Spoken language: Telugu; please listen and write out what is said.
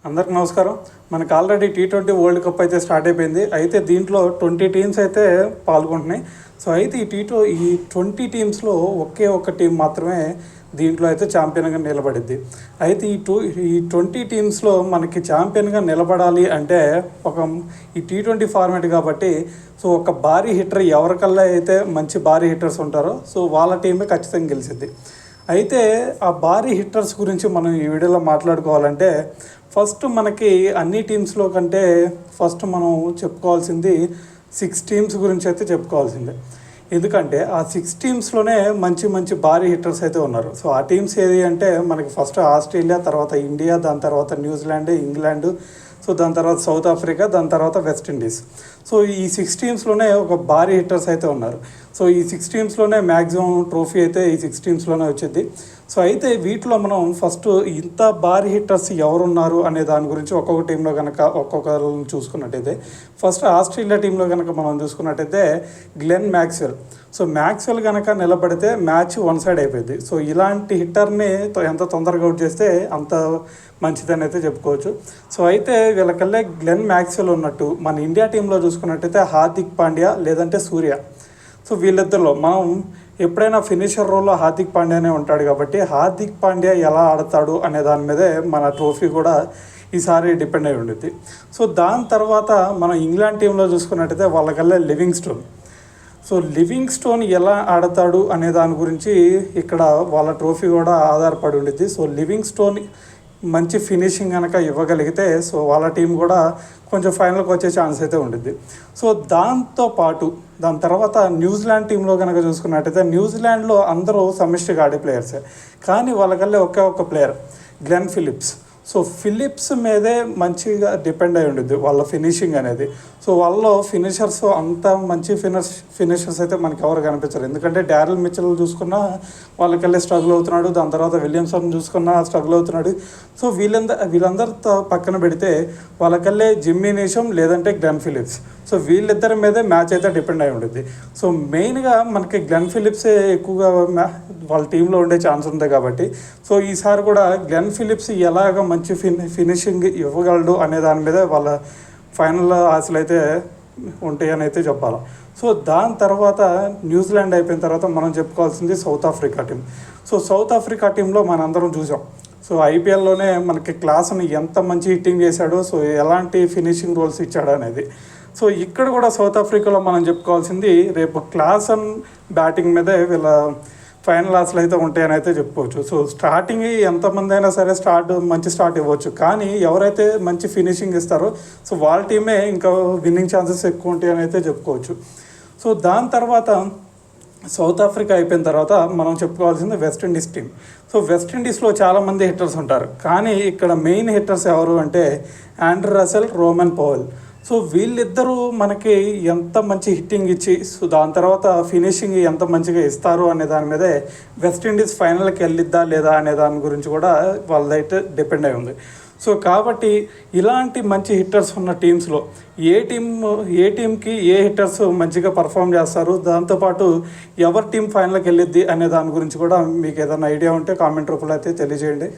అందరికి నమస్కారం. మనకు ఆల్రెడీ T20 వరల్డ్ కప్ అయితే స్టార్ట్ అయిపోయింది. అయితే దీంట్లో 20 టీమ్స్ అయితే పాల్గొంటున్నాయి. సో అయితే ఈ 20 టీమ్స్లో ఒకే ఒక టీం మాత్రమే దీంట్లో అయితే ఛాంపియన్గా నిలబడిద్ది. అయితే ఈ 20 టీమ్స్లో మనకి ఛాంపియన్గా నిలబడాలి అంటే ఈ T20 ఫార్మాట్ కాబట్టి సో ఒక భారీ హిట్టర్ ఎవరికల్లా అయితే మంచి భారీ హిట్టర్స్ ఉంటారో సో వాళ్ళ టీమే ఖచ్చితంగా గెలిచిద్ది. అయితే ఆ భారీ హిట్టర్స్ గురించి మనం ఈ వీడియోలో మాట్లాడుకోవాలంటే ఫస్ట్ మనకి అన్ని టీమ్స్లో కంటే ఫస్ట్ మనం చెప్పుకోవాల్సింది 6 టీమ్స్ గురించి అయితే చెప్పుకోవాల్సిందే. ఎందుకంటే ఆ 6 టీమ్స్లోనే మంచి భారీ హిట్టర్స్ అయితే ఉన్నారు. సో ఆ టీమ్స్ ఏది అంటే మనకి ఫస్ట్ ఆస్ట్రేలియా, తర్వాత ఇండియా, దాని తర్వాత న్యూజిలాండ్, ఇంగ్లాండ్, సో దాని తర్వాత సౌత్ ఆఫ్రికా, దాని తర్వాత వెస్టిండీస్. సో ఈ 6 టీమ్స్లోనే ఒక భారీ హిట్టర్స్ అయితే ఉన్నారు. సో ఈ 6 టీమ్స్లోనే మ్యాక్సిమం ట్రోఫీ అయితే ఈ 6 టీమ్స్లోనే వచ్చింది. సో అయితే వీటిలో మనం ఫస్ట్ ఇంత భారీ హిట్టర్స్ ఎవరున్నారు అనే దాని గురించి ఒక్కొక్క టీంలో కనుక ఒక్కొక్కరిని చూసుకున్నట్టయితే ఫస్ట్ ఆస్ట్రేలియా టీంలో కనుక మనం చూసుకున్నట్టయితే గ్లెన్ మ్యాక్స్వెల్. సో మ్యాక్స్వెల్ కనుక నిలబడితే మ్యాచ్ వన్ సైడ్ అయిపోయింది. సో ఇలాంటి హిట్టర్ని ఎంత తొందరగా అవుట్ చేస్తే అంత మంచిదని అయితే చెప్పుకోవచ్చు. సో అయితే వీళ్ళకల్లే గ్లెన్ మ్యాక్స్వెల్ ఉన్నట్టు మన ఇండియా టీంలో చూసుకున్నట్టయితే హార్దిక్ పాండ్యా లేదంటే సూర్య. సో వీళ్ళిద్దరిలో మనం ఎప్పుడైనా ఫినిషర్ రోల్లో హార్దిక్ పాండ్యానే ఉంటాడు కాబట్టి హార్దిక్ పాండ్యా ఎలా ఆడతాడు అనే దాని మీదే మన ట్రోఫీ కూడా ఈసారి డిపెండ్ అయి ఉండిద్ది. సో దాని తర్వాత మనం ఇంగ్లాండ్ టీంలో చూసుకున్నట్టయితే వాళ్ళకల్లా లివింగ్స్టోన్. సో లివింగ్స్టోన్ ఎలా ఆడతాడు అనే దాని గురించి ఇక్కడ వాళ్ళ ట్రోఫీ కూడా ఆధారపడి ఉండిద్ది. సో లివింగ్స్టోన్ మంచి ఫినిషింగ్ కనుక ఇవ్వగలిగితే సో వాళ్ళ టీం కూడా కొంచెం ఫైనల్కి వచ్చే ఛాన్స్ అయితే ఉండిద్ది. సో దాని తర్వాత న్యూజిలాండ్ టీంలో కనుక చూసుకున్నట్టయితే న్యూజిలాండ్లో అందరూ సమిష్టిగా ఆడే ప్లేయర్సే, కానీ వాళ్ళకల్లే ఒకే ఒక player Glenn Phillips. So Phillips మీదే మంచిగా డిపెండ్ అయి ఉండిద్ది వాళ్ళ ఫినిషింగ్ అనేది. సో వాళ్ళలో ఫినిషర్స్ అంత మంచి ఫినిషర్స్ అయితే మనకి ఎవరు కనిపించరు. ఎందుకంటే డారెల్ మిచెల్ చూసుకున్నా వాళ్ళకెళ్ళి స్ట్రగుల్ అవుతున్నాడు, దాని తర్వాత విలియమ్సన్ చూసుకున్నా స్ట్రగుల్ అవుతున్నాడు. సో వీళ్ళందరితో పక్కన పెడితే వాళ్ళకెళ్ళే జిమ్మీ నేషమ్ లేదంటే గ్లెన్ ఫిలిప్స్. సో వీళ్ళిద్దరి మీదే మ్యాచ్ అయితే డిపెండ్ అయి ఉంటుంది. సో మెయిన్గా మనకి గ్లెన్ ఫిలిప్సే ఎక్కువగా వాళ్ళ టీంలో ఉండే ఛాన్స్ ఉంది కాబట్టి సో ఈసారి కూడా గ్లెన్ ఫిలిప్స్ ఎలాగ మంచి ఫినిషింగ్ ఇవ్వగలడు అనే దాని మీద వాళ్ళ ఫైనల్ ఆశలు అయితే ఉంటాయని అయితే చెప్పాలి. సో దాని తర్వాత న్యూజిలాండ్ అయిపోయిన తర్వాత మనం చెప్పుకోవాల్సింది south Africa team. So south Africa టీంలో మనందరం చూసాం. సో ఐపీఎల్లోనే మనకి క్లాస్ని ఎంత మంచి హిట్టింగ్ చేశాడో, సో ఎలాంటి ఫినిషింగ్ రోల్స్ ఇచ్చాడు అనేది. సో ఇక్కడ కూడా సౌత్ ఆఫ్రికాలో మనం చెప్పుకోవాల్సింది రేపు క్లాసన్ బ్యాటింగ్ మీదే వీళ్ళ ఫైనల్ ఆశలు అయితే ఉంటాయని అయితే చెప్పుకోవచ్చు. సో స్టార్టింగ్ ఎంతమంది అయినా సరే మంచి స్టార్ట్ ఇవ్వచ్చు, కానీ ఎవరైతే మంచి ఫినిషింగ్ ఇస్తారో సో వాళ్ళ టీమే ఇంకా విన్నింగ్ ఛాన్సెస్ ఎక్కువ ఉంటాయని అయితే చెప్పుకోవచ్చు. సో దాని తర్వాత సౌత్ ఆఫ్రికా అయిపోయిన తర్వాత మనం చెప్పుకోవాల్సింది వెస్టిండీస్ టీం. సో వెస్టిండీస్లో చాలామంది హిట్టర్స్ ఉంటారు, కానీ ఇక్కడ మెయిన్ హిట్టర్స్ ఎవరు అంటే Andrew Russell, Roman Powell. So వీళ్ళిద్దరూ మనకి ఎంత మంచి హిట్టింగ్ ఇచ్చి సో దాని తర్వాత ఫినిషింగ్ ఎంత మంచిగా ఇస్తారు అనే దాని మీదే వెస్టిండీస్ ఫైనల్కి వెళ్ళిద్దా లేదా అనే దాని గురించి కూడా వాళ్ళదైతే డిపెండ్ అయి ఉంది. సో కాబట్టి ఇలాంటి మంచి హిట్టర్స్ ఉన్న టీమ్స్లో ఏ టీంకి ఏ హిట్టర్స్ మంచిగా పర్ఫామ్ చేస్తారు, దాంతోపాటు ఎవరి టీం ఫైనల్కి వెళ్ళిద్ది అనే దాని గురించి కూడా మీకు ఏదైనా ఐడియా ఉంటే కామెంట్ రూపంలో అయితే తెలియజేయండి.